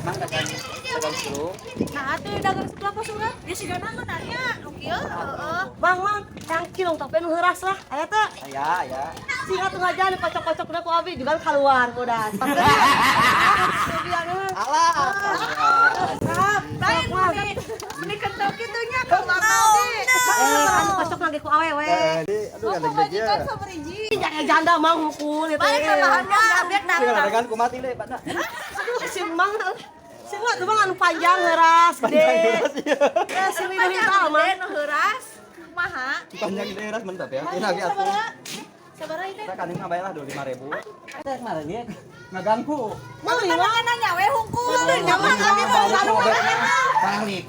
Mang dagang seru. Nah, atuh dagang sebelah apa surat? Ya si Gana mah nanya, kieu heeh. Bang, yang kilong tapi nu heuras lah. Aya teh. Ya. Singa teu ngajan kocok-kocok na ku abi juga keluar ku dah. Alah. Lain meni kentok kitu nya ka Mang Naudi. Kan kocok lagi ku awewe. Aduh gandeng dia. Jangan janda mang hukul itu. Balik ka bahannya gabek Sing dagang ku mati deh, Pak. Si mang si mang tuh mang anu panjang heuras gede. Si Widu hintal mah nu heuras. Kumaha? Panjang gede ras mantap ya. Ini lagi atuh. Sabaraha itu? Kita kan ini ngabayar lah 25.000. Teh kemarin dia ngaganggu. mau Kan lima. nanya we hungkul. Nyaman abi mah lalu Balik.